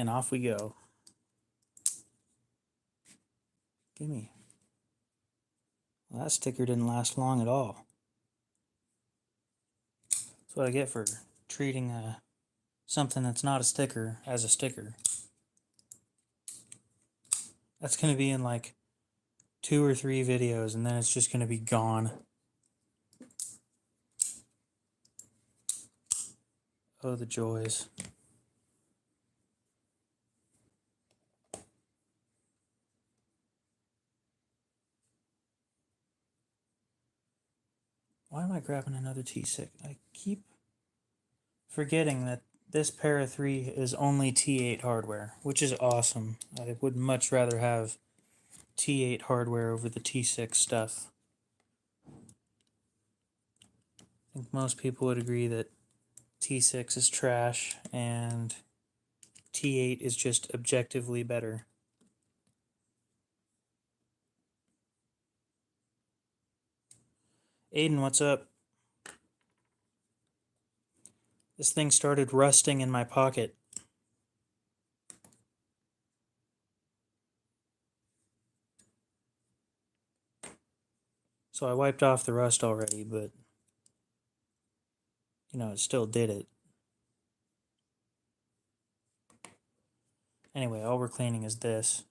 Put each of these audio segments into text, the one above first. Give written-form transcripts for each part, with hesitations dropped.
and off we go. Gimme. Well, that sticker didn't last long at all. That's what I get for treating something that's not a sticker as a sticker. That's going to be in like 2 or 3 videos, and then it's just going to be gone. Oh, the joys. Why am I grabbing another T6? I keep forgetting that this Para 3 is only T8 hardware, which is awesome. I would much rather have T8 hardware over the T6 stuff. I think most people would agree that T6 is trash and T8 is just objectively better. Aiden, what's up? This thing started rusting in my pocket. So I wiped off the rust already, but you know, it still did it. Anyway, all we're cleaning is this.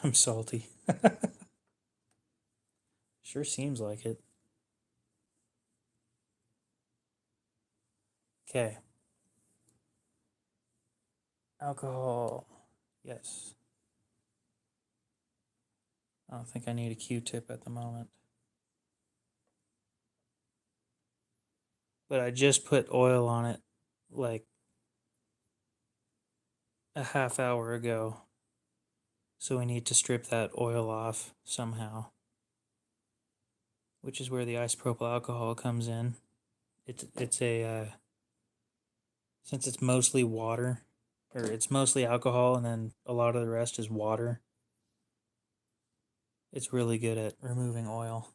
I'm salty. Sure seems like it. Okay. Alcohol. Yes. I don't think I need a Q-tip at the moment. But I just put oil on it like a half hour ago. So we need to strip that oil off somehow. Which is where the isopropyl alcohol comes in. It's a since it's mostly water, or it's mostly alcohol and then a lot of the rest is water. It's really good at removing oil.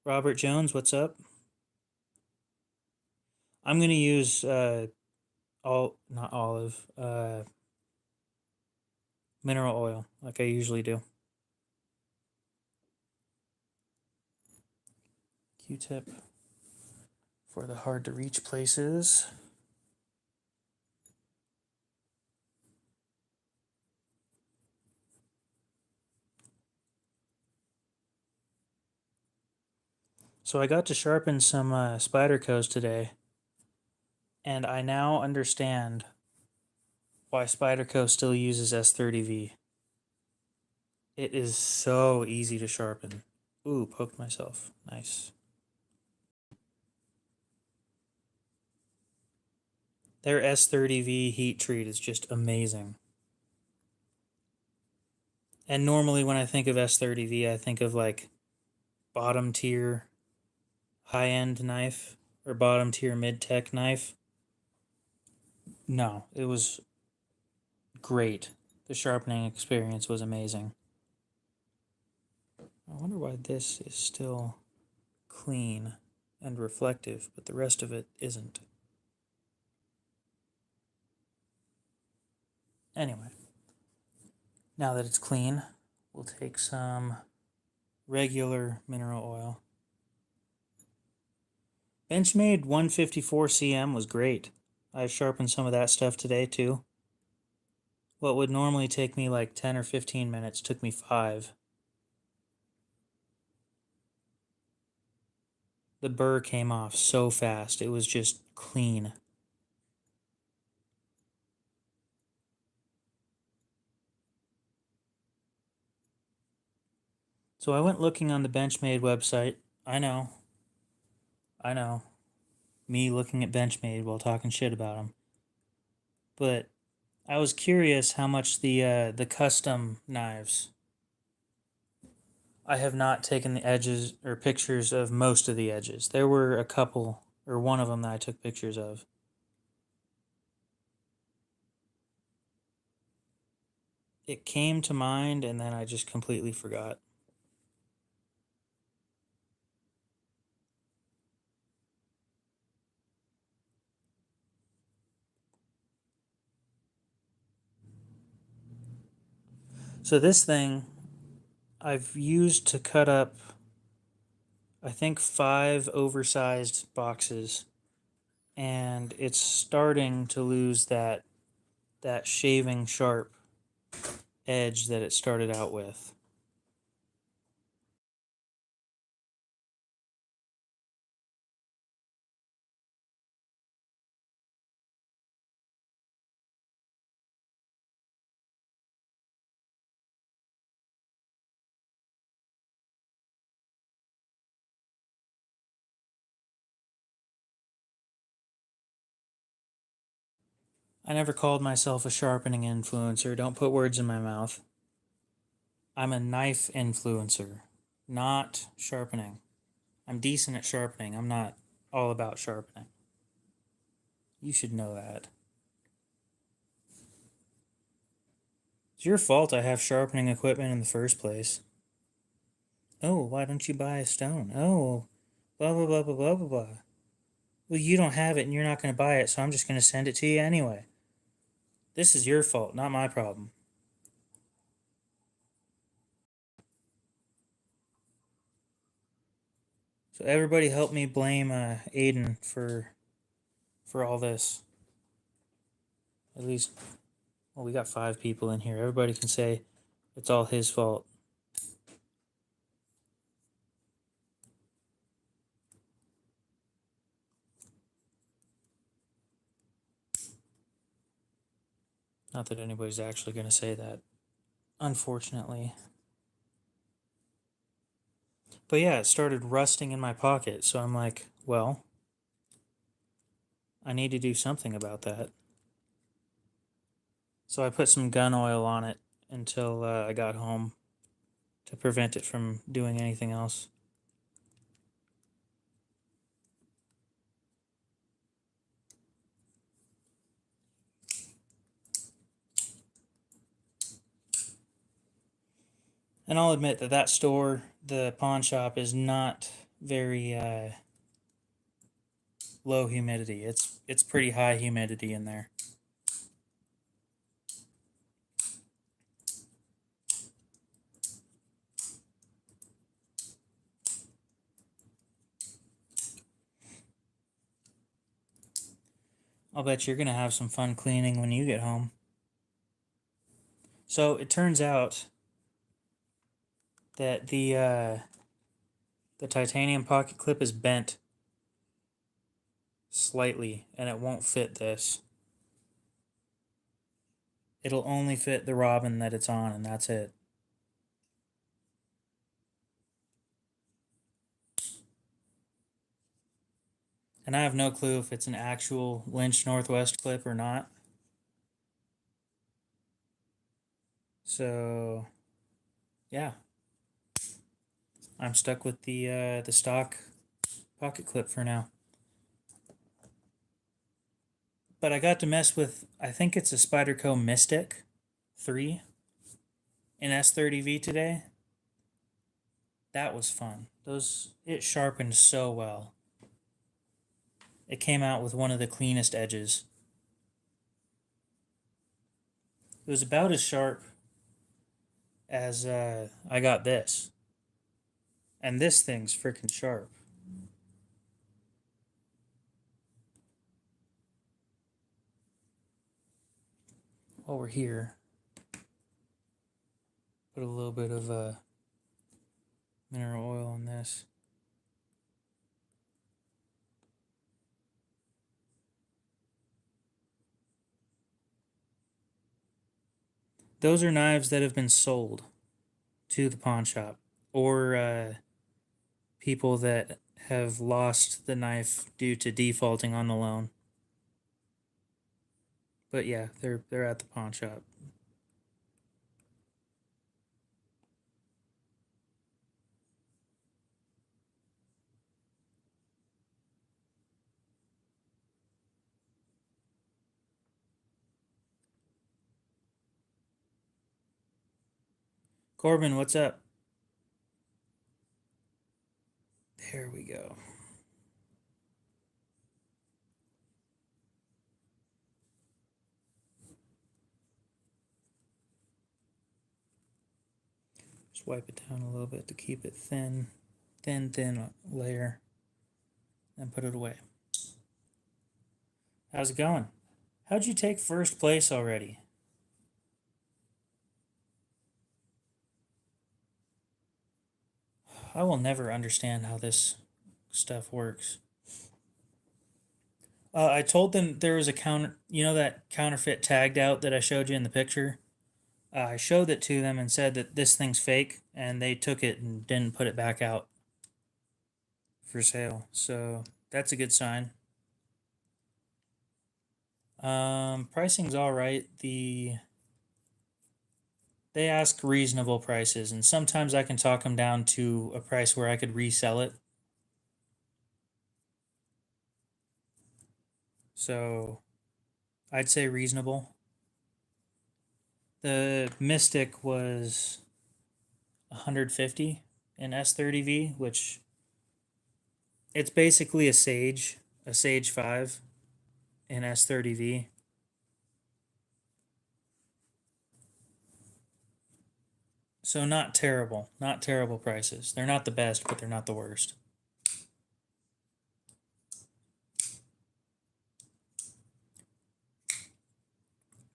Robert Jones, what's up? I'm going to use not olive, mineral oil like I usually do. Q-tip for the hard to reach places. So I got to sharpen some Spyderco's today, and I now understand why Spyderco still uses S30V. It is so easy to sharpen. Ooh, poked myself. Nice. Their S30V heat treat is just amazing. And normally when I think of S30V, I think of like bottom tier high-end knife or bottom tier mid-tech knife. No, it was great. The sharpening experience was amazing. I wonder why this is still clean and reflective, but the rest of it isn't. Anyway, now that it's clean, we'll take some regular mineral oil. Benchmade 154 cm was great. I sharpened some of that stuff today too. What would normally take me like 10 or 15 minutes took me 5. The burr came off so fast. It was just clean. So I went looking on the Benchmade website. I know. Me looking at Benchmade while talking shit about them. But I was curious how much the custom knives. I have not taken the edges or pictures of most of the edges. There were a couple, or one of them that I took pictures of. It came to mind and then I just completely forgot. So this thing I've used to cut up, I think, 5 oversized boxes, and it's starting to lose that shaving sharp edge that it started out with. I never called myself a sharpening influencer. Don't put words in my mouth. I'm a knife influencer, not sharpening. I'm decent at sharpening. I'm not all about sharpening. You should know that. It's your fault I have sharpening equipment in the first place. Oh, why don't you buy a stone? Oh, blah, blah, blah, blah, blah, blah, blah. Well, you don't have it and you're not going to buy it, so I'm just going to send it to you anyway. This is your fault, not my problem. So everybody help me blame Aiden for all this. At least, well, we got 5 people in here. Everybody can say it's all his fault. Not that anybody's actually going to say that, unfortunately. But yeah, it started rusting in my pocket, so I'm like, well, I need to do something about that. So I put some gun oil on it until I got home to prevent it from doing anything else. And I'll admit that that store, the pawn shop, is not very low humidity. It's pretty high humidity in there. I'll bet you're gonna have some fun cleaning when you get home. So it turns out that the titanium pocket clip is bent slightly, and it won't fit this. It'll only fit the Robin that it's on, and that's it. And I have no clue if it's an actual Lynch Northwest clip or not. So, yeah, I'm stuck with the stock pocket clip for now. But I got to mess with, I think it's a Spyderco Mystic 3 in S30V today. That was fun. It sharpened so well. It came out with one of the cleanest edges. It was about as sharp as I got this. And this thing's freaking sharp. While we're here, put a little bit of mineral oil on this. Those are knives that have been sold to the pawn shop, or people that have lost the knife due to defaulting on the loan. But yeah, they're at the pawn shop. Corbin, what's up? There we go. Just wipe it down a little bit to keep it thin layer, and put it away. How's it going? How'd you take first place already? I will never understand how this stuff works. I told them there was a that counterfeit tagged out that I showed you in the picture. I showed it to them and said that this thing's fake, and they took it and didn't put it back out for sale. So that's a good sign. Pricing's all right. They ask reasonable prices, and sometimes I can talk them down to a price where I could resell it. So I'd say reasonable. The Mystic was 150 in S30V, which it's basically a Sage 5 in S30V. So not terrible prices. They're not the best, but they're not the worst.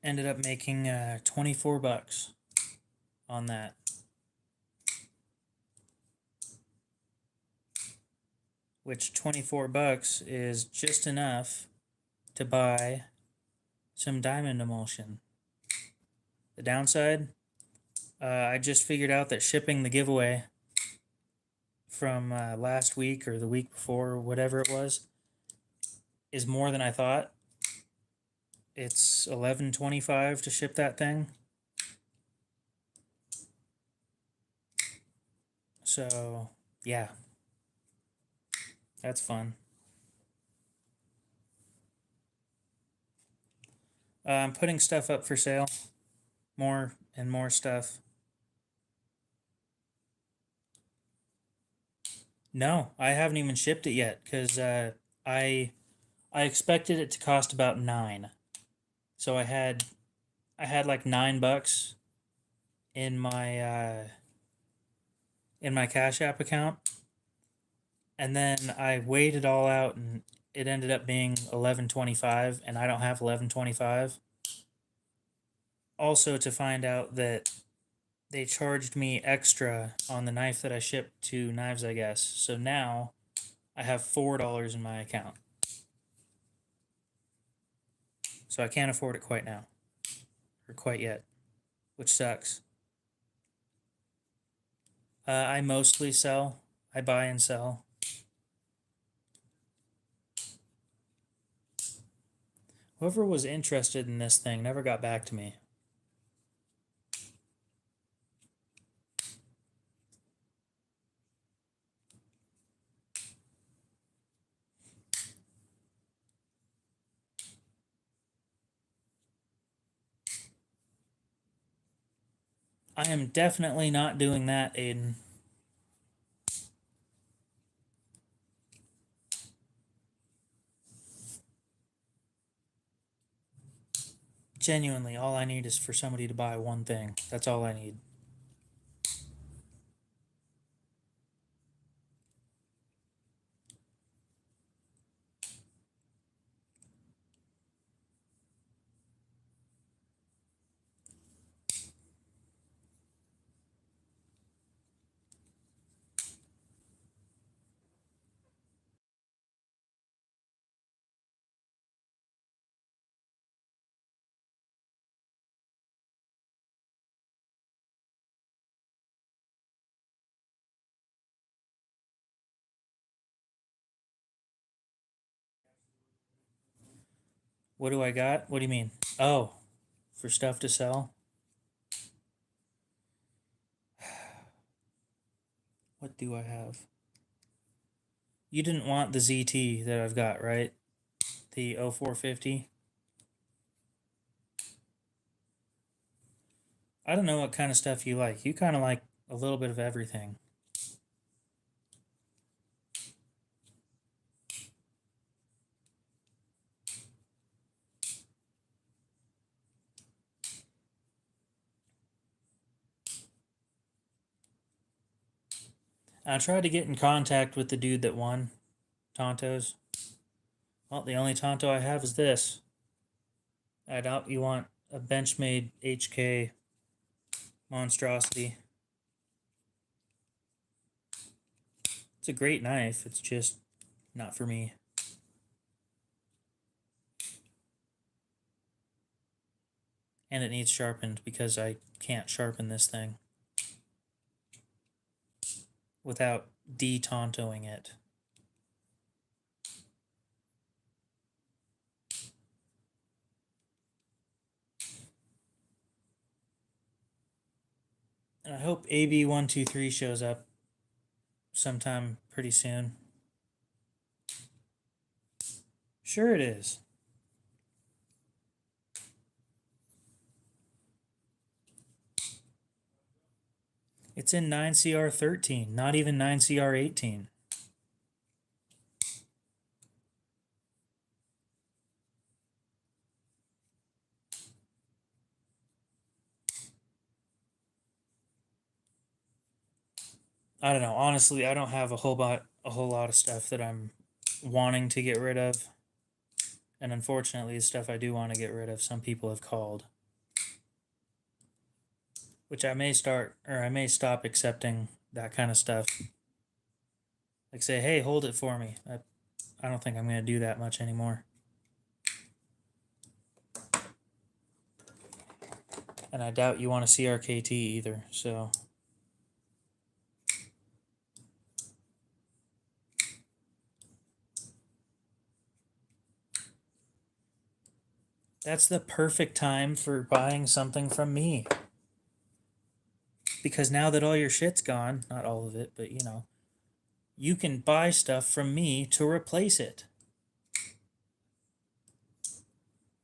Ended up making 24 bucks on that. Which 24 bucks is just enough to buy some diamond emulsion. The downside, I just figured out that shipping the giveaway from last week or the week before, or whatever it was, is more than I thought. It's $11.25 to ship that thing. So, yeah. That's fun. I'm putting stuff up for sale. More and more stuff. No, I haven't even shipped it yet because I expected it to cost about $9. So I had like $9 in my Cash App account, and then I weighed it all out, and it ended up being $11.25, and I don't have $11.25. Also, to find out that they charged me extra on the knife that I shipped to Knives, I guess. So now I have $4 in my account. So I can't afford it quite now, or quite yet, which sucks. I mostly sell. I buy and sell. Whoever was interested in this thing never got back to me. I am definitely not doing that, Aiden. Genuinely, all I need is for somebody to buy one thing. That's all I need. What do I got? What do you mean? Oh, for stuff to sell? What do I have? You didn't want the ZT that I've got, right? The 0450? I don't know what kind of stuff you like. You kind of like a little bit of everything. I tried to get in contact with the dude that won Tontos. Well, the only Tonto I have is this. I doubt you want a Benchmade HK monstrosity. It's a great knife. It's just not for me. And it needs sharpened because I can't sharpen this thing without de-tontoing it. And I hope AB123 shows up sometime pretty soon. Sure it is. It's in 9CR13, not even 9CR18. I don't know. Honestly, I don't have a whole lot of stuff that I'm wanting to get rid of. And unfortunately, the stuff I do want to get rid of, some people have called. Which I may stop accepting that kind of stuff. Like say, hey, hold it for me. I don't think I'm going to do that much anymore. And I doubt you want to see CRKT either, so... That's the perfect time for buying something from me. Because now that all your shit's gone, not all of it, but you know, you can buy stuff from me to replace it.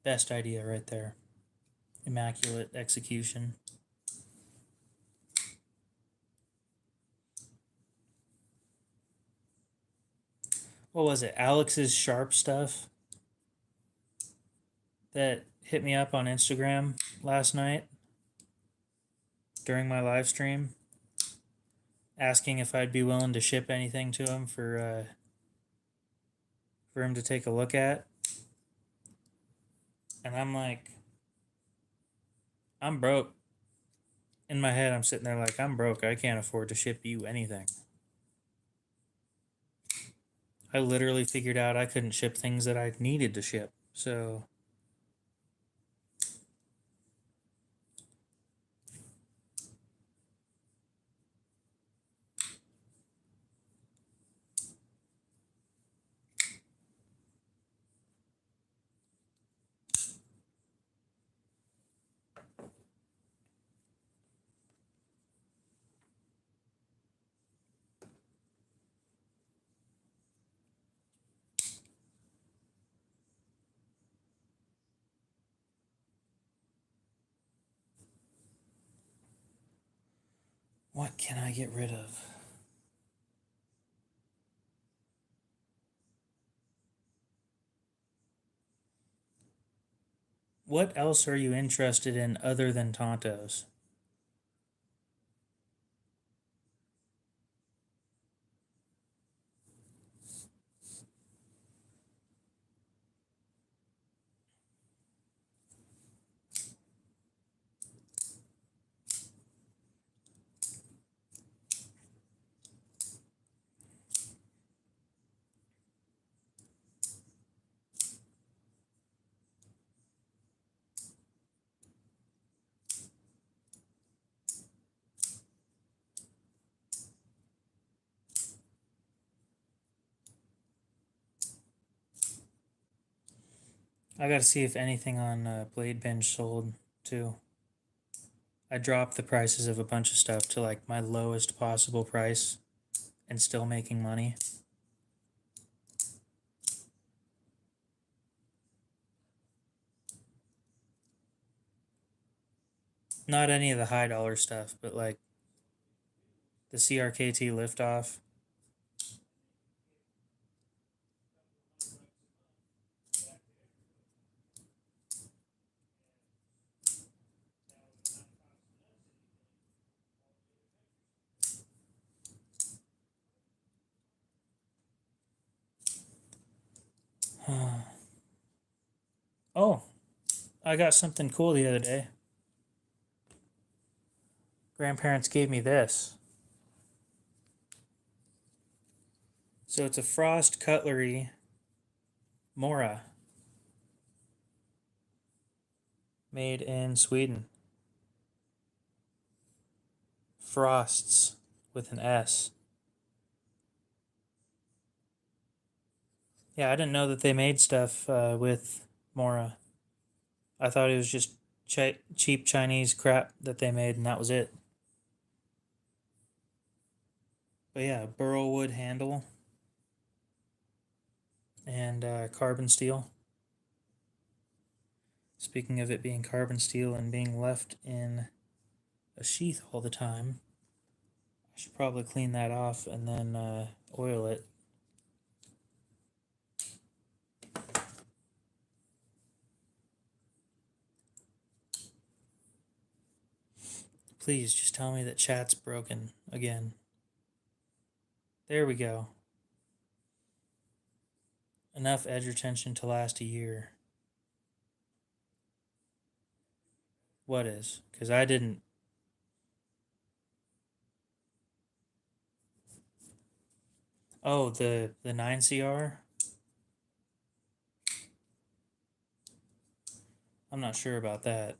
Best idea right there. Immaculate execution. What was it? Alex's Sharp stuff that hit me up on Instagram last night during my live stream, asking if I'd be willing to ship anything to him for him to take a look at. And I'm like, I'm broke. In my head, I'm sitting there like, I'm broke. I can't afford to ship you anything. I literally figured out I couldn't ship things that I needed to ship. So what can I get rid of? What else are you interested in other than Tontos? I gotta see if anything on Blade Binge sold too. I dropped the prices of a bunch of stuff to like my lowest possible price and still making money. Not any of the high dollar stuff, but like the CRKT liftoff. Oh, I got something cool the other day. Grandparents gave me this. So it's a Frost Cutlery Mora made in Sweden. Frosts with an S. Yeah, I didn't know that they made stuff with Mora. I thought it was just cheap Chinese crap that they made, and that was it. But yeah, burl wood handle and carbon steel. Speaking of it being carbon steel and being left in a sheath all the time, I should probably clean that off and then oil it. Please just tell me that chat's broken again. There we go. Enough edge retention to last a year. What is? Because I didn't. Oh, the 9CR? I'm not sure about that.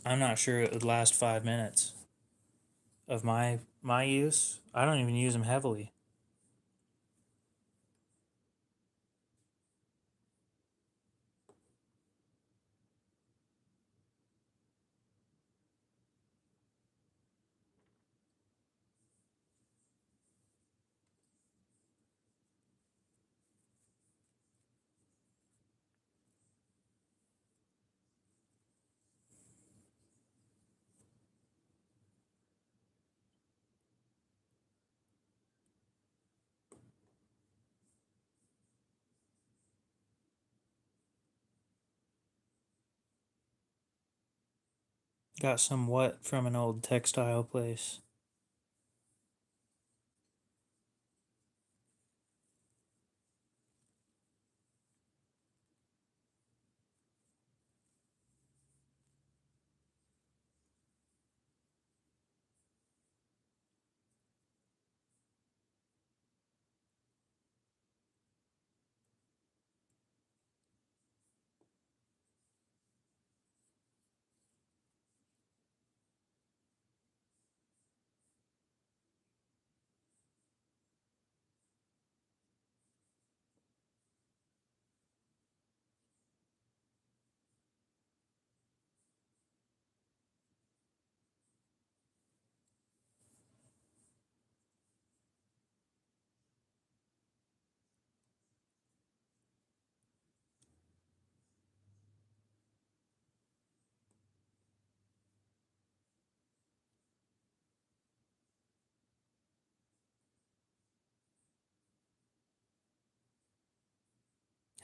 I'm not sure it would last 5 minutes of my use. I don't even use them heavily. Got some what from an old textile place.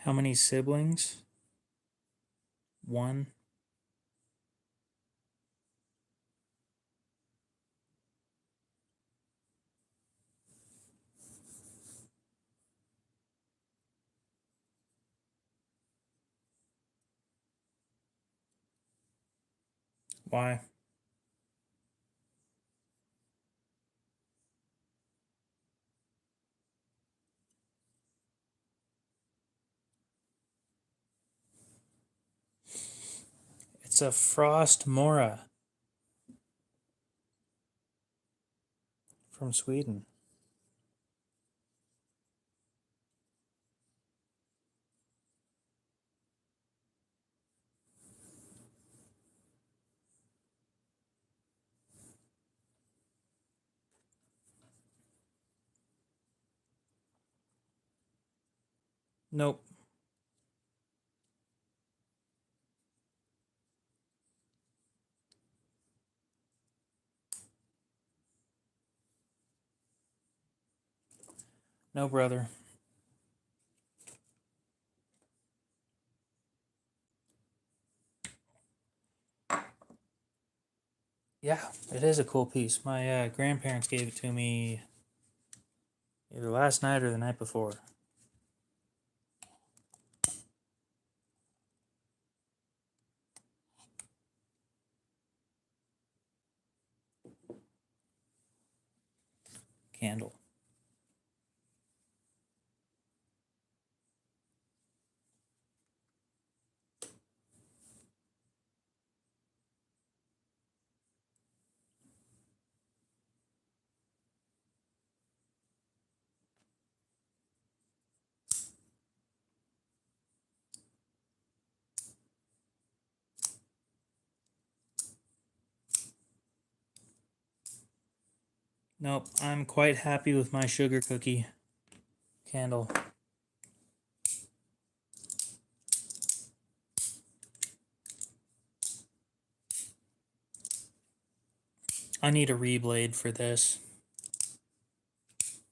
How many siblings? One. Why? It's a Frost Mora from Sweden. Nope. No, brother. Yeah, it is a cool piece. My grandparents gave it to me either last night or the night before. candle. Nope, I'm quite happy with my sugar cookie candle. I need a reblade for this.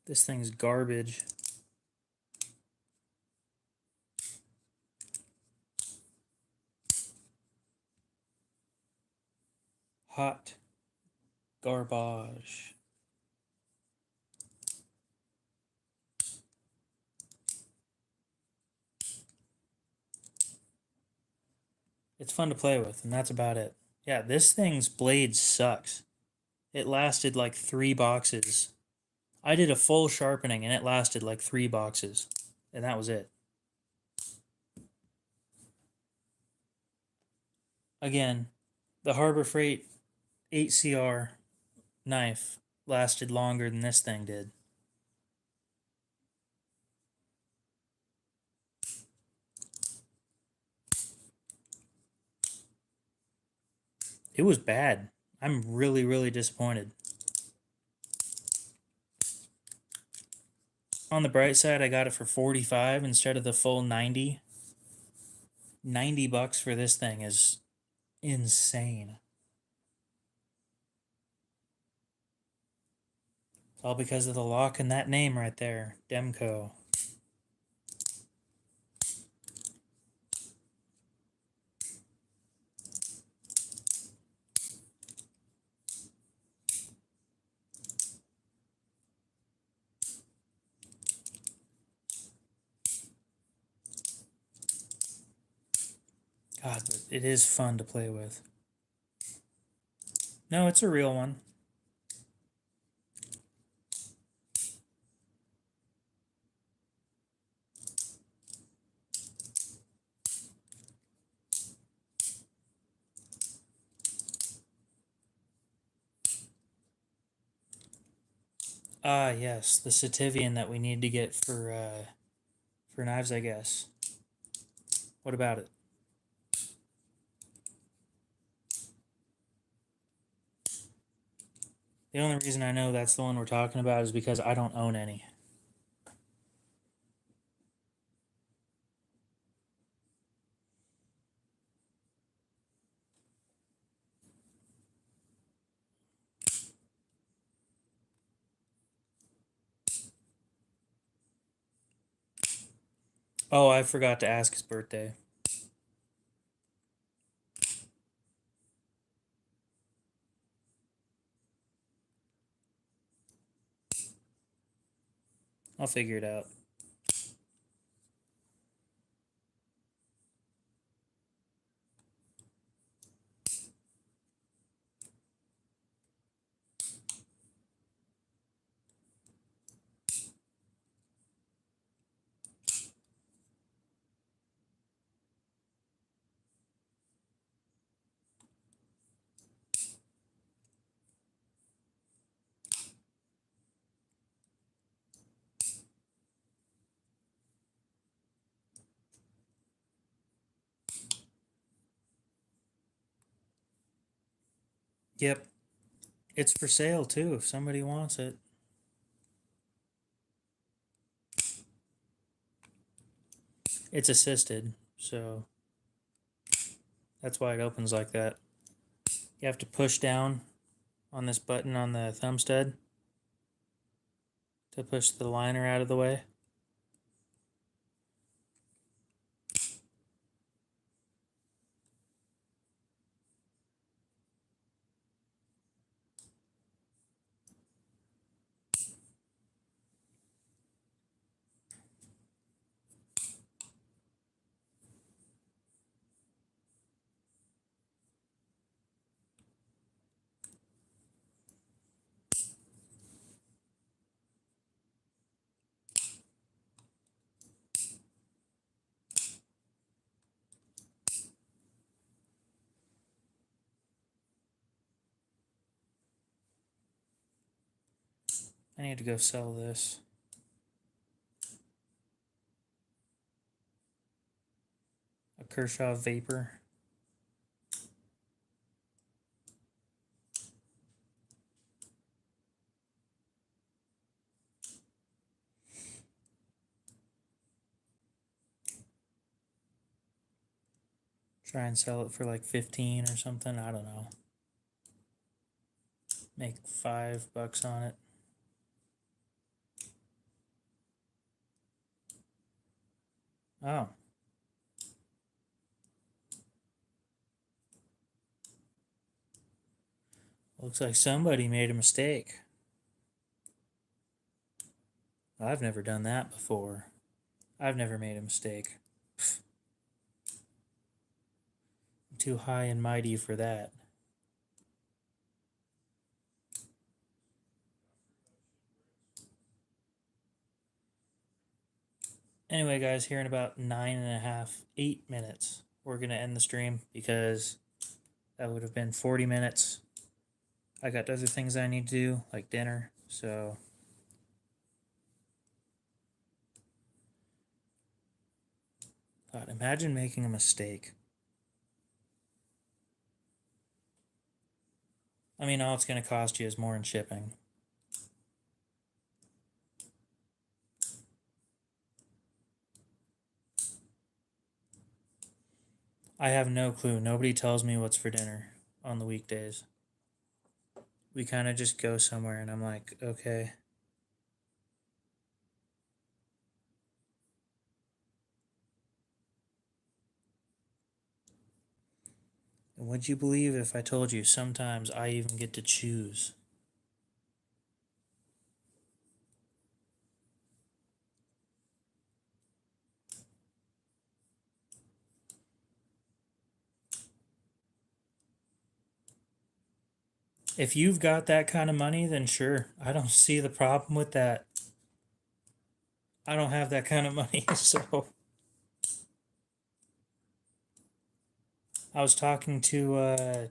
This thing's garbage. Hot garbage. It's fun to play with, and that's about it. Yeah, this thing's blade sucks. It lasted like 3 boxes. I did a full sharpening, and it lasted like 3 boxes. And that was it. Again, the Harbor Freight 8CR knife lasted longer than this thing did. It was bad. I'm really, really disappointed. On the bright side, I got it for 45 instead of the full 90. 90 bucks for this thing is insane. It's all because of the lock and that name right there, Demco. God, but it is fun to play with. No, it's a real one. Ah, yes, the Sativian that we need to get for knives, I guess. What about it? The only reason I know that's the one we're talking about is because I don't own any. Oh, I forgot to ask his birthday. I'll figure it out. Yep. It's for sale too if somebody wants it. It's assisted, so that's why it opens like that. You have to push down on this button on the thumb stud to push the liner out of the way. I need to go sell this. A Kershaw Vapor. Try and sell it for like 15 or something. I don't know. Make $5 on it. Oh. Looks like somebody made a mistake. I've never done that before. I've never made a mistake. I'm too high and mighty for that. Anyway, guys, here in about 9.5, 8 minutes, we're going to end the stream because that would have been 40 minutes. I got other things I need to do, like dinner, so... God, imagine making a mistake. I mean, all it's going to cost you is more in shipping. I have no clue. Nobody tells me what's for dinner on the weekdays. We kind of just go somewhere and I'm like, okay. And would you believe if I told you sometimes I even get to choose? If you've got that kind of money, then sure. I don't see the problem with that. I don't have that kind of money, so... I was talking to,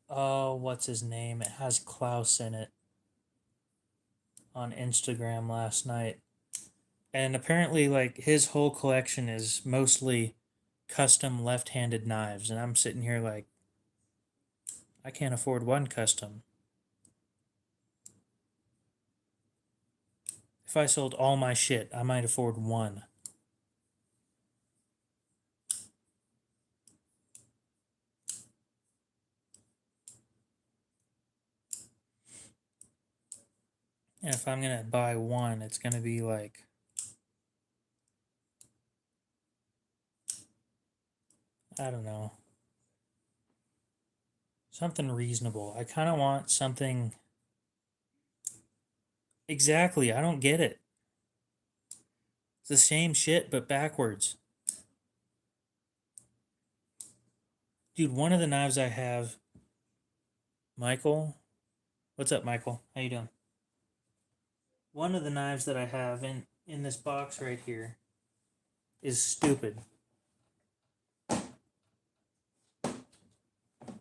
oh, what's his name? It has Klaus in it. On Instagram last night. And apparently, like, his whole collection is mostly custom left-handed knives. And I'm sitting here like, I can't afford one custom. If I sold all my shit, I might afford one. And if I'm gonna buy one, it's gonna be like... I don't know. Something reasonable. I kind of want something... Exactly, I don't get it. It's the same shit, but backwards. Dude, one of the knives I have... Michael? What's up, Michael? How you doing? One of the knives that I have in this box right here is stupid.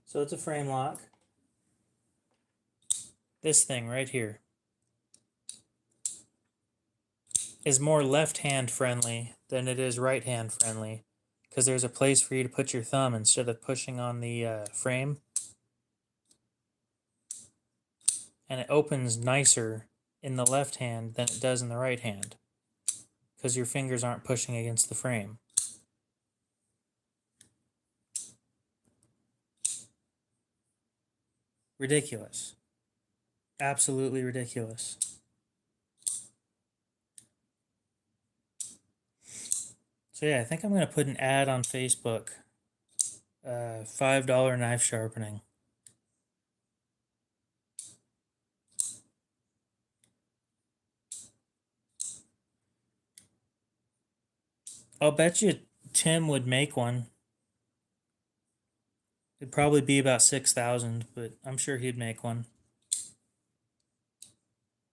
So it's a frame lock. This thing right here is more left-hand friendly than it is right-hand friendly because there's a place for you to put your thumb instead of pushing on the frame. And it opens nicer in the left hand than it does in the right hand because your fingers aren't pushing against the frame. Ridiculous. Absolutely ridiculous. So yeah, I think I'm going to put an ad on Facebook. $5 knife sharpening. I'll bet you Tim would make one. It'd probably be about 6,000, but I'm sure he'd make one.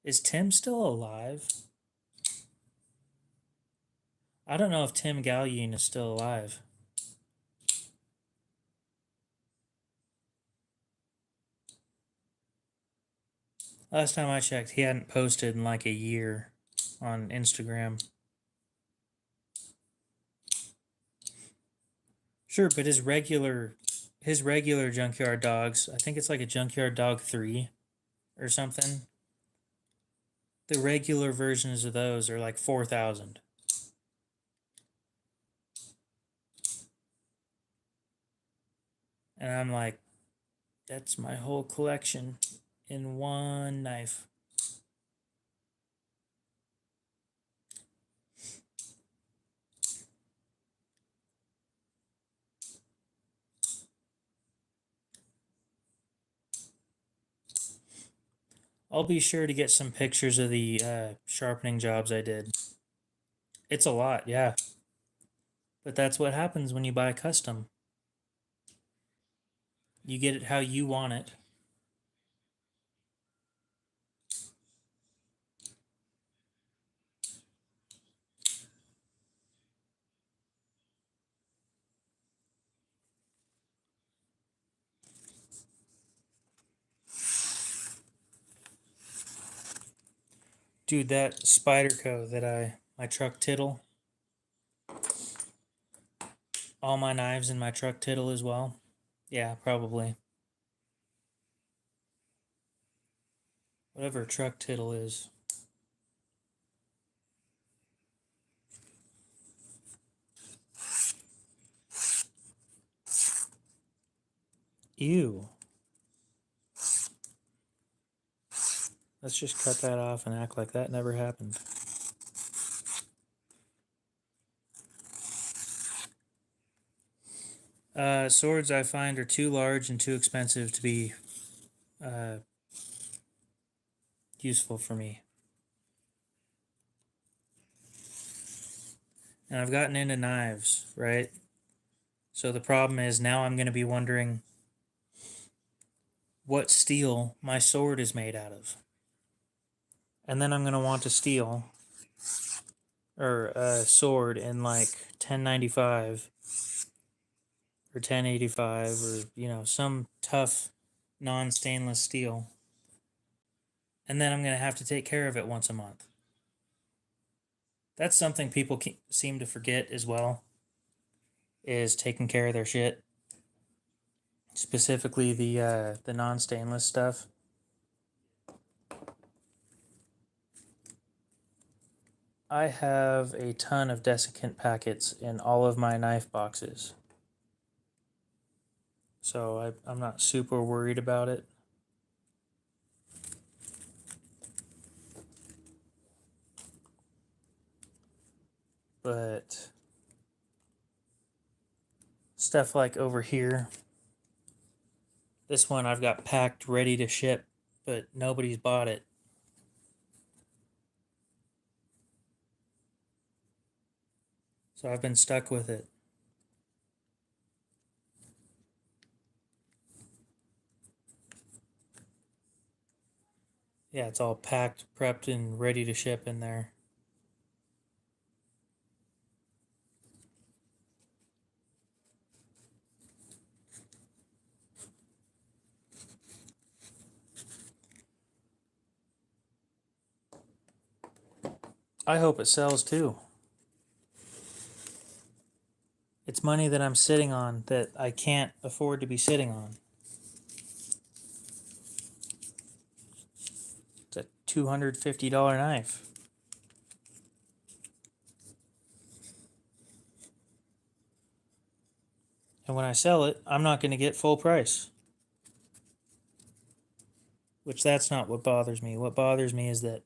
Is Tim still alive? I don't know if Tim Gallion is still alive. Last time I checked, he hadn't posted in like a year on Instagram. Sure, but his regular Junkyard Dogs, I think it's like a Junkyard Dog 3 or something. The regular versions of those are like 4,000. And I'm like, that's my whole collection in one knife. I'll be sure to get some pictures of the sharpening jobs I did. It's a lot, yeah. But that's what happens when you buy custom. You get it how you want it. Dude, that Spyderco that my truck tittle, all my knives in my truck tittle as well. Yeah, probably. Whatever truck tittle is. Ew. Let's just cut that off and act like that never happened. Swords I find are too large and too expensive to be useful for me. And I've gotten into knives, right? So the problem is now I'm going to be wondering what steel my sword is made out of. And then I'm going to want to steal or a sword in like 1095 or 1085 or, you know, some tough non-stainless steel. And then I'm going to have to take care of it once a month. That's something people seem to forget as well, is taking care of their shit. Specifically the non-stainless stuff. I have a ton of desiccant packets in all of my knife boxes. So I'm not super worried about it. But stuff like over here, this one I've got packed ready to ship, but nobody's bought it. So I've been stuck with it. Yeah, it's all packed, prepped, and ready to ship in there. I hope it sells too. It's money that I'm sitting on that I can't afford to be sitting on. It's a $250 knife. And when I sell it, I'm not going to get full price. Which that's not what bothers me. What bothers me is that,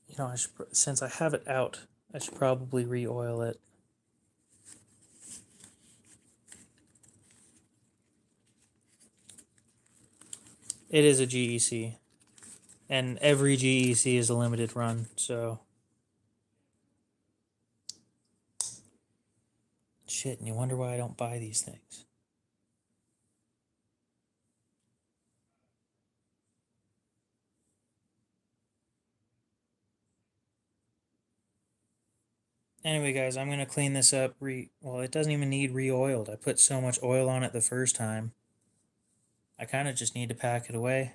you know, since I have it out, I should probably re-oil it. It is a GEC. And every GEC is a limited run, so... Shit, and you wonder why I don't buy these things. Anyway, guys, I'm going to clean this up. Well, it doesn't even need re-oiled. I put so much oil on it the first time. I kind of just need to pack it away.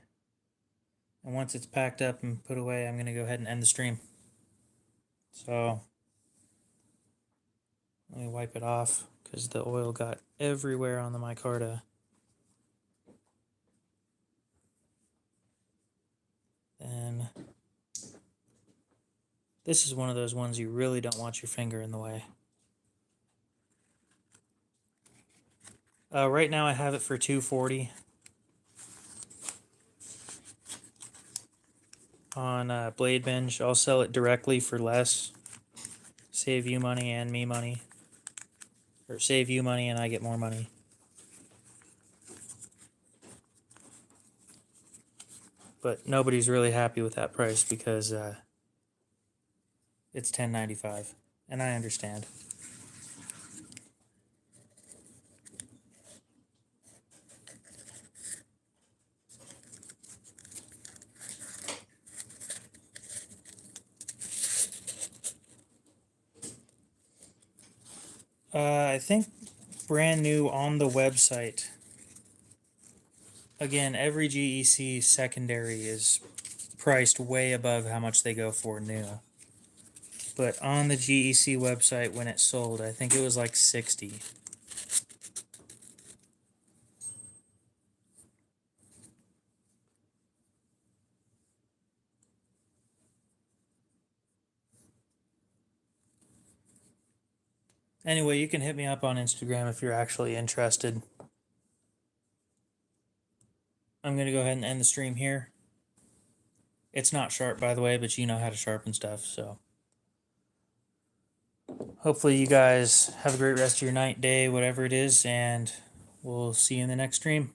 And once it's packed up and put away, I'm going to go ahead and end the stream. So let me wipe it off because the oil got everywhere on the micarta. And this is one of those ones you really don't want your finger in the way. Right now I have it for $240 on Blade Binge. I'll sell it directly for less. Save you money and me money. Or save you money and I get more money. But nobody's really happy with that price because it's $10.95, and I understand. I think brand new on the website. Again, every GEC secondary is priced way above how much they go for new. But on the GEC website when it sold, I think it was like $60. Anyway, you can hit me up on Instagram if you're actually interested. I'm going to go ahead and end the stream here. It's not sharp, by the way, but you know how to sharpen stuff, so. Hopefully you guys have a great rest of your night, day, whatever it is, and we'll see you in the next stream.